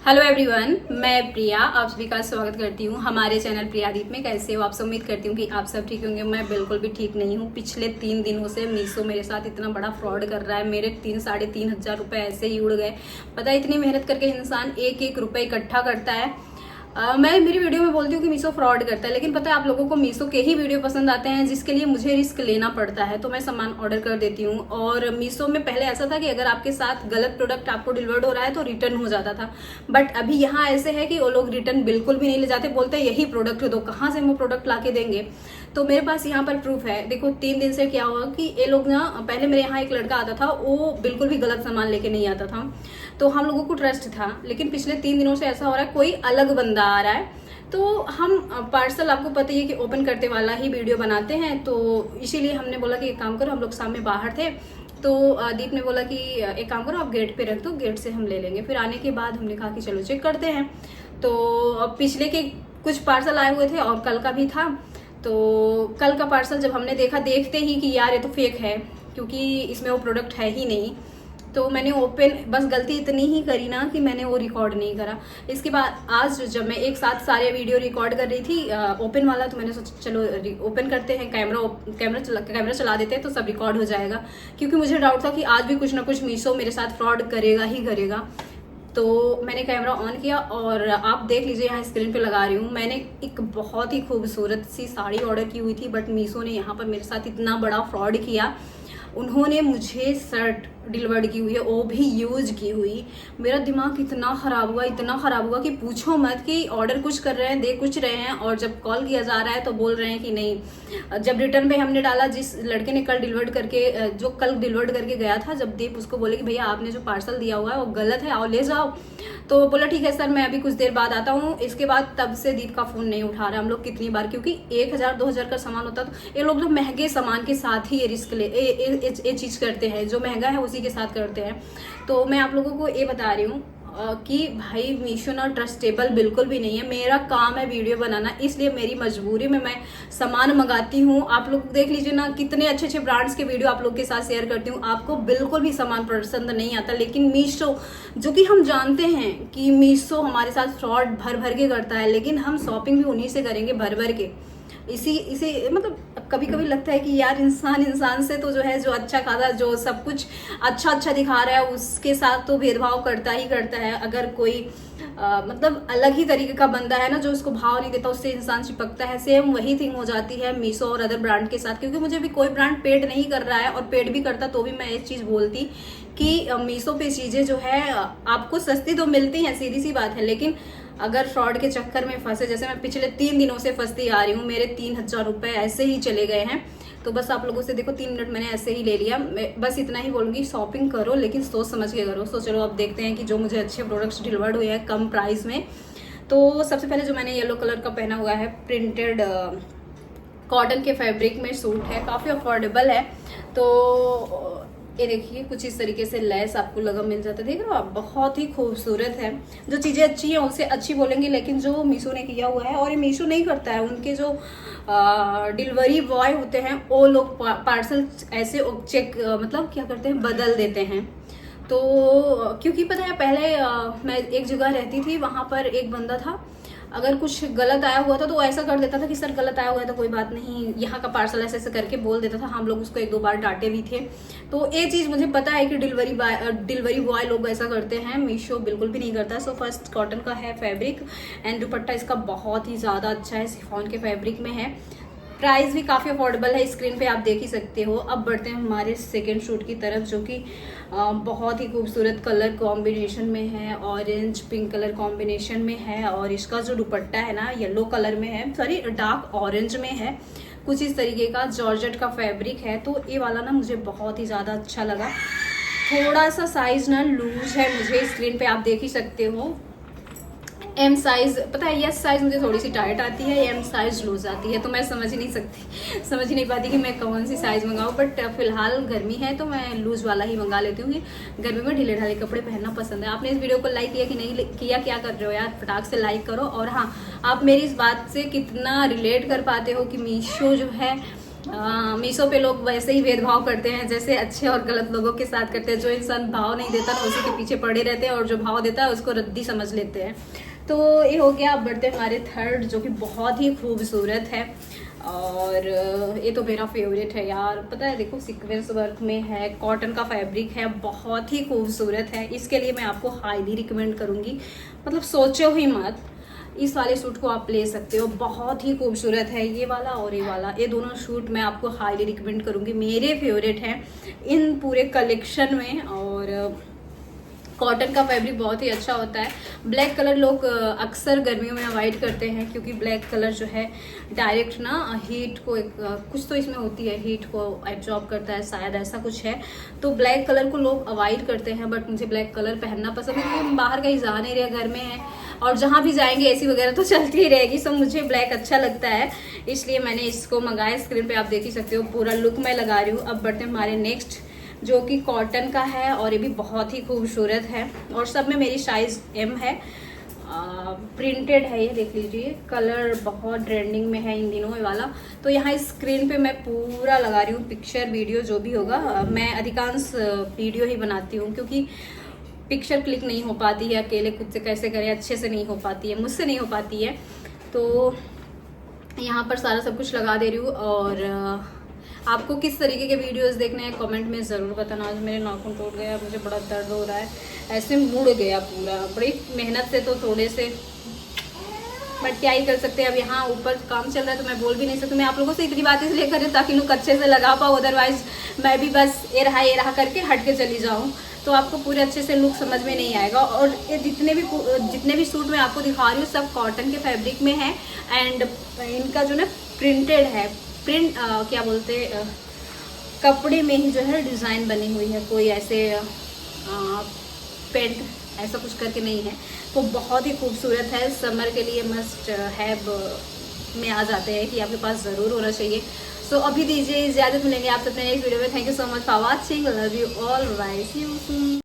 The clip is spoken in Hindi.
हेलो एवरीवन, मैं प्रिया आप सभी का स्वागत करती हूँ हमारे चैनल प्रियादीप में। कैसे हो आप सब? उम्मीद करती हूँ कि आप सब ठीक होंगे। मैं बिल्कुल भी ठीक नहीं हूँ। पिछले 3 दिनों से मीशो मेरे साथ इतना बड़ा फ्रॉड कर रहा है। मेरे 3-3.5 रुपए ऐसे ही उड़ गए। पता है, इतनी मेहनत करके इंसान एक एक रुपए इकट्ठा करता है। मैं मेरी वीडियो में बोलती हूँ कि मीशो फ्रॉड करता है, लेकिन पता है आप लोगों को मीशो के ही वीडियो पसंद आते हैं जिसके लिए मुझे रिस्क लेना पड़ता है। तो मैं सामान ऑर्डर कर देती हूँ। और मीशो में पहले ऐसा था कि अगर आपके साथ गलत प्रोडक्ट आपको डिलीवर्ड हो रहा है तो रिटर्न हो जाता था, बट अभी यहाँ ऐसे है कि वो लोग रिटर्न बिल्कुल भी नहीं ले जाते। बोलते हैं यही प्रोडक्ट दो, कहाँ से वो प्रोडक्ट ला के देंगे। तो मेरे पास यहाँ पर प्रूफ है। देखो 3 दिन से क्या हुआ कि ये लोग ना, पहले मेरे यहाँ एक लड़का आता था, वो बिल्कुल भी गलत सामान लेके नहीं आता था, तो हम लोगों को ट्रस्ट था। लेकिन पिछले 3 दिनों से ऐसा हो रहा है कोई अलग बंदा आ रहा है। तो हम पार्सल, आपको पता ही है कि ओपन करते वाला ही वीडियो बनाते हैं, तो इसीलिए हमने बोला कि एक काम करो, हम लोग सामने बाहर थे तो दीप ने बोला कि एक काम करो आप गेट पे रख दो, गेट से हम ले लेंगे। फिर आने के बाद हमने कहा कि चलो चेक करते हैं। तो पिछले के कुछ पार्सल आए हुए थे और कल का भी था। तो कल का पार्सल जब हमने देखा, देखते ही कि यार ये तो फेक है, क्योंकि इसमें वो प्रोडक्ट है ही नहीं। तो मैंने ओपन, बस गलती इतनी ही करी ना कि मैंने वो रिकॉर्ड नहीं करा। इसके बाद आज जब मैं एक साथ सारे वीडियो रिकॉर्ड कर रही थी ओपन वाला, तो मैंने सोचा चलो ओपन करते हैं, कैमरा चला देते हैं तो सब रिकॉर्ड हो जाएगा। क्योंकि मुझे डाउट था कि आज भी कुछ ना कुछ मीशो मेरे साथ फ्रॉड करेगा ही करेगा। तो मैंने कैमरा ऑन किया और आप देख लीजिए, यहाँ स्क्रीन पे लगा रही हूँ। मैंने एक बहुत ही खूबसूरत सी साड़ी ऑर्डर की हुई थी, बट मीशो ने यहाँ पर मेरे साथ इतना बड़ा फ्रॉड किया। उन्होंने मुझे शर्ट डिलीवर्ड की हुई है, वो भी यूज की हुई। मेरा दिमाग इतना ख़राब हुआ कि पूछो मत। कि ऑर्डर कुछ कर रहे हैं, दे कुछ रहे हैं, और जब कॉल किया जा रहा है तो बोल रहे हैं कि नहीं। जब रिटर्न पे हमने डाला, जिस लड़के ने कल डिलीवर्ड करके गया था, जब दीप उसको बोले कि भैया आपने जो पार्सल दिया हुआ है वो गलत है, आओ ले जाओ, तो बोला ठीक है सर, मैं अभी कुछ देर बाद आता हूँ। इसके बाद तब से दीप का फ़ोन नहीं उठा रहा। हम लोग कितनी बार, क्योंकि 1000-2000 का सामान होता तो ये लोग जो महंगे सामान के साथ ही ये रिस्क ये चीज़ करते हैं, जो महंगा है उसी के साथ करते हैं। तो मैं आप लोगों को ये बता रही हूँ कि भाई मीशो ना ट्रस्टेबल बिल्कुल भी नहीं है। मेरा काम है वीडियो बनाना, इसलिए मेरी मजबूरी में मैं सामान मंगाती हूँ। आप लोग देख लीजिए ना, कितने अच्छे अच्छे ब्रांड्स के वीडियो आप लोग के साथ शेयर करती हूँ, आपको बिल्कुल भी सामान पसंद नहीं आता। लेकिन मीशो, जो कि हम जानते हैं कि मीशो हमारे साथ फ्रॉड भर भर के करता है, लेकिन हम शॉपिंग भी उन्हीं से करेंगे भर भर के। इसी मतलब कभी कभी लगता है कि यार इंसान से तो जो है, जो अच्छा खासा, जो सब कुछ अच्छा दिखा रहा है, उसके साथ तो भेदभाव करता ही करता है। अगर कोई मतलब अलग ही तरीके का बंदा है ना, जो उसको भाव नहीं देता, उससे इंसान चिपकता है। सेम वही थिंग हो जाती है मीशो और अदर ब्रांड के साथ। क्योंकि मुझे भी कोई ब्रांड पेड नहीं कर रहा है, और पेड भी करता तो भी मैं एक चीज़ बोलती कि मीशो पे चीज़ें जो है आपको सस्ती तो मिलती हैं, सीधी सी बात है, लेकिन अगर फ्रॉड के चक्कर में फंसे, जैसे मैं पिछले 3 दिनों से फंसती आ रही हूँ, मेरे 3000 रुपये ऐसे ही चले गए हैं। तो बस आप लोगों से देखो 3 मिनट मैंने ऐसे ही ले लिया। मैं बस इतना ही बोलूँगी, शॉपिंग करो लेकिन सोच समझ के करो। तो चलो अब देखते हैं कि जो मुझे अच्छे प्रोडक्ट्स डिलीवर्ड हुए हैं कम प्राइस में। तो सबसे पहले जो मैंने येलो कलर का पहना हुआ है, प्रिंटेड कॉटन के फैब्रिक में सूट है, काफ़ी अफोर्डेबल है। तो ये देखिए कुछ इस तरीके से लेस आपको लगा मिल जाता है, देख रहे हो आप, बहुत ही खूबसूरत है। जो चीज़ें अच्छी हैं उसे अच्छी बोलेंगे, लेकिन जो मीशो ने किया हुआ है, और ये मीशो नहीं करता है, उनके जो डिलीवरी बॉय होते हैं वो लोग पार्सल ऐसे चेक मतलब क्या करते हैं, बदल देते हैं। तो क्योंकि पता है पहले मैं एक जगह रहती थी, वहाँ पर एक बंदा था, अगर कुछ गलत आया हुआ था तो वो ऐसा कर देता था कि सर गलत आया हुआ है तो कोई बात नहीं, यहाँ का पार्सल ऐसे करके बोल देता था। हम लोग उसको 1-2 बार डांटे भी थे। तो ये चीज़ मुझे पता है कि डिलीवरी बॉय लोग ऐसा करते हैं। मीशो बिल्कुल भी नहीं करता। सो फर्स्ट कॉटन का है फैब्रिक, एंड दुपट्टा इसका बहुत ही ज़्यादा अच्छा है, शिफॉन के फैब्रिक में है। प्राइस भी काफ़ी अफोर्डेबल है, स्क्रीन पे आप देख ही सकते हो। अब बढ़ते हैं हमारे सेकेंड शूट की तरफ, जो कि बहुत ही खूबसूरत कलर कॉम्बिनेशन में है, ऑरेंज पिंक कलर कॉम्बिनेशन में है। और इसका जो दुपट्टा है ना, येलो कलर में है, सॉरी डार्क ऑरेंज में है, कुछ इस तरीके का जॉर्जेट का फैब्रिक है। तो ये वाला ना मुझे बहुत ही ज़्यादा अच्छा लगा। थोड़ा सा साइज़ ना लूज है, मुझे स्क्रीन पे आप देख ही सकते हो। एम साइज़, पता है यस साइज़ मुझे थोड़ी सी टाइट आती है, एम साइज़ लूज आती है, तो मैं समझ ही नहीं पाती कि मैं कौन सी साइज़ मंगाऊँ। बट फिलहाल गर्मी है तो मैं लूज़ वाला ही मंगा लेती हूँ कि गर्मी में ढीले ढाले कपड़े पहनना पसंद है। आपने इस वीडियो को लाइक किया कि नहीं किया, क्या कर रहे हो यार, फटाक से लाइक करो। और हाँ, आप मेरी इस बात से कितना रिलेट कर पाते हो कि मीशो जो है मीशो पे लोग वैसे ही भेदभाव करते हैं जैसे अच्छे और गलत लोगों के साथ करते हैं। जो इंसान भाव नहीं देता ना उसी के पीछे पड़े रहते हैं, और जो भाव देता है उसको रद्दी समझ लेते हैं। तो ये हो गया। अब बढ़ते हैं हमारे थर्ड, जो कि बहुत ही खूबसूरत है, और ये तो मेरा फेवरेट है यार। पता है, देखो सीक्वेंस वर्क में है, कॉटन का फैब्रिक है, बहुत ही खूबसूरत है। इसके लिए मैं आपको हाईली रिकमेंड करूँगी, मतलब सोचो ही मत, इस वाले सूट को आप ले सकते हो। बहुत ही खूबसूरत है ये वाला और ये वाला, ये दोनों सूट मैं आपको हाईली रिकमेंड करूँगी, मेरे फेवरेट हैं इन पूरे कलेक्शन में। और कॉटन का फैब्रिक बहुत ही अच्छा होता है। ब्लैक कलर लोग अक्सर गर्मियों में अवॉइड करते हैं, क्योंकि ब्लैक कलर जो है डायरेक्ट ना हीट को कुछ तो इसमें होती है, हीट को एब्जॉर्ब करता है, शायद ऐसा कुछ है। तो ब्लैक कलर को लोग अवॉइड करते हैं, बट मुझे ब्लैक कलर पहनना पसंद है, क्योंकि हम बाहर कहीं जा नहीं रहे, घर में है, और जहाँ भी जाएंगे एसी वगैरह तो चलती ही रहेगी। सो मुझे ब्लैक अच्छा लगता है, इसलिए मैंने इसको मंगाया। स्क्रीन पे आप देख ही सकते हो, पूरा लुक मैं लगा रही हूँ। अब बढ़ते हैं हमारे नेक्स्ट, जो कि कॉटन का है, और ये भी बहुत ही खूबसूरत है, और सब में मेरी साइज M है। प्रिंटेड है ये, देख लीजिए, कलर बहुत ट्रेंडिंग में है इन दिनों ये वाला। तो यहाँ स्क्रीन पे मैं पूरा लगा रही हूँ, पिक्चर वीडियो जो भी होगा। मैं अधिकांश वीडियो ही बनाती हूँ, क्योंकि पिक्चर क्लिक नहीं हो पाती है, अकेले खुद से कैसे करें, अच्छे से नहीं हो पाती है, मुझसे नहीं हो पाती है। तो यहाँ पर सारा सब कुछ लगा दे रही हूँ। और आपको किस तरीके के वीडियोस देखने हैं कमेंट में ज़रूर बताना। आज मेरे नाखून टूट गया, मुझे बड़ा दर्द हो रहा है, ऐसे मुड़ गया पूरा, बड़ी मेहनत से तो थोड़े से, बट क्या ही कर सकते हैं। अब यहाँ ऊपर काम चल रहा है तो मैं बोल भी नहीं सकती। मैं आप लोगों से इतनी बातें इसलिए कर रही हूँ ताकि लोग अच्छे से लगा पाओ, अदरवाइज मैं भी बस ये रहा करके हट के चली जाऊँ, तो आपको पूरे अच्छे से लुक समझ में नहीं आएगा। और ये जितने भी सूट मैं आपको दिखा रही हूँ सब कॉटन के फैब्रिक में है, एंड इनका जो ना प्रिंटेड है, प्रिंट क्या बोलते, कपड़े में ही जो है डिज़ाइन बनी हुई है, कोई ऐसे पेंट ऐसा कुछ करके नहीं है। तो बहुत ही खूबसूरत है, समर के लिए मस्ट हैव में आ जाते हैं कि आपके पास ज़रूर होना चाहिए। सो अभी दीजिए इजाज़त, मिलेंगे आपसे अपने नेक्स्ट वीडियो में। Thank you so much for watching, love you all, bye, see you soon.